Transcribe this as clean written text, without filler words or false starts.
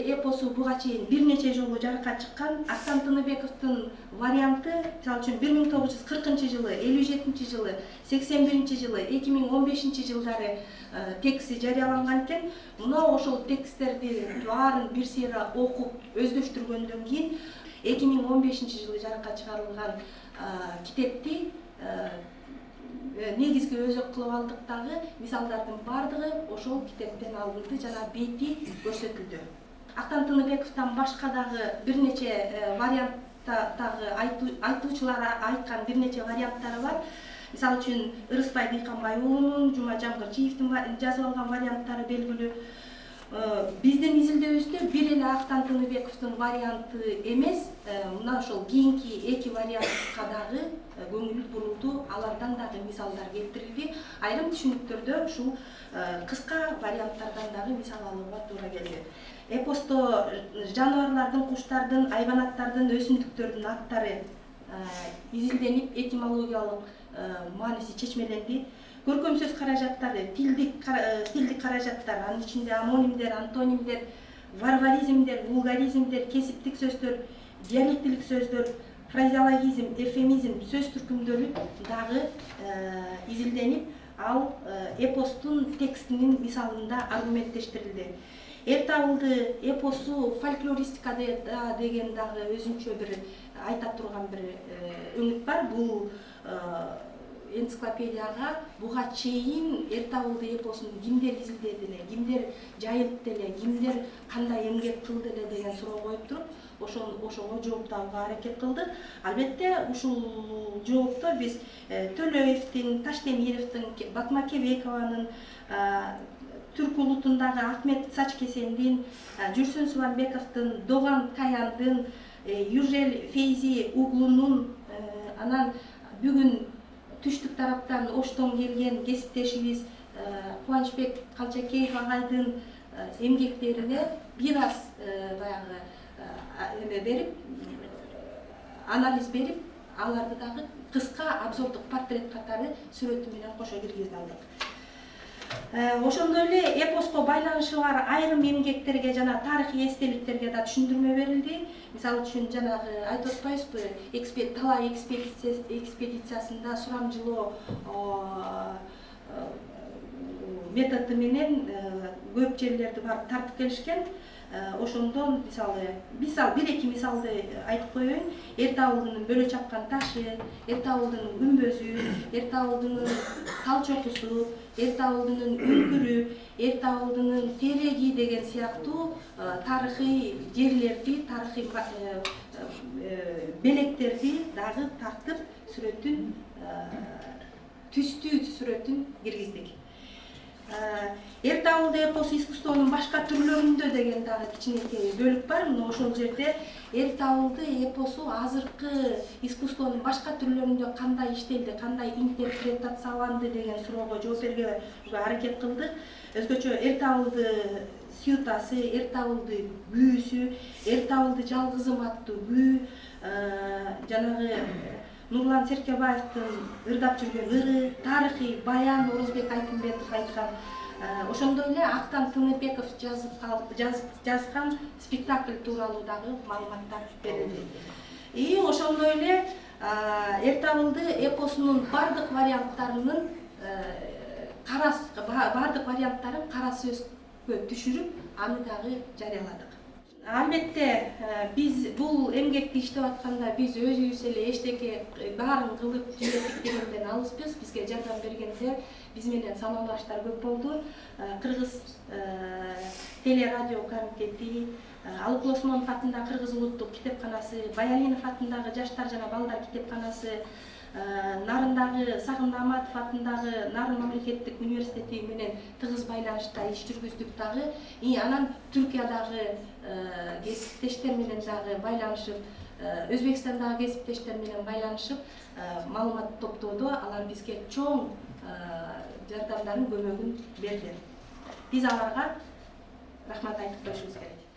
эпосу буга чейин бир нече жолу жарыкка чыккан. Актан Тыныбековдун варианты, мисалы үчүн 1940-жылы, 57-жылы, 81-жылы, 2015 жылдары тексти жарыяланган экен. Мына ошол тексттерди баарын бир сыйра окуп, өздөштүргөндөн кийин 2015-жылы жарыкка чыгарылган китепти негизги өзөк кылып алдык дагы. Мисалдардын бардыгы ошол китептен алынды жана бети көрсөтүлдү. Актан Тыныбековдон башка дагы бир нече варианттагы айтуучулар айткан бир нече варианттары бар. Мисалы үчүн Ырысбай Дыйканбай уулунун, Жума Жамгырчиевдин жазып алган варианттары белгилүү. Биздин изилдөөбүздө бир эле Актан Тыныбековдун варианты эмес, мына ошол кийинки эки вариантка дагы көңүл бурулду, алардан дагы мисалдар келтирилди. Айрым түшүнүктөрдө ушул кыска варианттардан дагы мисал алууга туура келди. Эпосто жаныбарлардын, куштардын, айванаттардын, өсүмдүктөрдүн аттары изилденип, этимологиялык мааниси чечмеленди. Көркөм сөз каражаттары, стилдик каражаттар, анын ичинде амонимдер, антонимдер, варваризмдер, вулгаризмдер, кесиптик сөздөр, диалектилик сөздөр, фразеологизм, эвфемизм сөз түркүмдөрү дагы изилденип, ал эпостун текстинин мисалында аргументтештирилди. Эрт ауылды эпосу фольклористикада деген дагы өзүнчө бир айта турган бир үмүт бар. Бул энциклопедияга буга чейин Эрт ауылды эпосун кимдер изилдеди эле, кимдер жайылтты эле, кимдер кандай эмгек кылды эле деген суроо коюп туруп, ошого жооп табууга аракет кылдык. Албетте ушул жооптор биз Төлөевдин, Таштемировдун, Батма Кебекованын, Түрк улутундагы Ахмет Сачкесендин, Жүрсүн Субанбековдун, Доган Каяндын, Южел Фейзи Углунун, анан бүгүн түштүк тараптан Оштон келген кесиптешибиз Кубанычбек Калчакеев агайдын эмгектерине бир аз баягы эме берип, анализ берип, аларды дагы кыска обзордук портрет катары сүрөтү менен кошо киргизе алдык. Ошондой эле эпоско байланышы бар айрым эмгектерге жана тарыхый эстеликтерге да түшүндүрмө берилди. Мисалы үчүн жанагы айтып атпайбызбы, талай экспедициясында сурамжылоо методу менен көп жерлерди барып тартып келишкен. Ошондон мисал бир-эки мисалды айтып коеюн. Эрт ауылдунун бөлө чапкан ташы, Эрт ауылдунун күмбөзү, Эрт ауылдунун тал чокусу, Эрт ауылдунун үңкүрү, Эрт ауылдунун тереги деген сыяктуу тарыхый жерлерди, тарыхый белектерди дагы тартып сүрөтүн, түстүү сүрөтүн киргиздик. Эрт ауылды эпосу искусствонун башка түрлөрүндө деген дагы кичинекей бөлүк бар. Мына ошол жерде Эрт ауылды эпосу азыркы искусствонун башка түрлөрүндө кандай иштелди, кандай интерпретацияланды деген суроого жооп берүүгө аракет кылдык. Өзгөчө Эрт ауылды сюитасы, Эрт ауылды күүсү, Эрт ауылды жалгызым аттуу күү, жанагы Нурлан Серкебаевдин ырдап жүргөн ыры, тарыхый баян Орозбек Айтымбетов айткан. Ошондой эле Актан Тыныбеков жазган спектакль тууралуу дагы маалыматтар берилди. Ошондой эле Эрт ауылды эпосунун бардык варианттарын кара сөзгө түшүрүп, аны дагы жарыяладык. Албетте биз бул эмгекти иштеп атканда биз өзүбүз эле эчтеке баарын кылып жүрөттүк дегенден алыспыз. Бизге жардам бергендер биз менен санаалаштар көп болду. Кыргыз телерадио комитети, Алыкул Осмонов атындагы Кыргыз улуттук китепканасы, Баялинов атындагы Жаштар жана балдар китепканасы, Нарындагы Сагын Аматов атындагы Нарын мамлекеттик университети менен тыгыз байланышта иш жүргүздүк дагы. Анан Түркиядагы кесиптештер менен дагы байланышып, Өзбекстандагы кесиптештер менен байланышып, маалымат топтоодо алар бизге чоң жардамдарын, көмөгүн берди. Биз аларга рахмат айтып коюшубуз керек.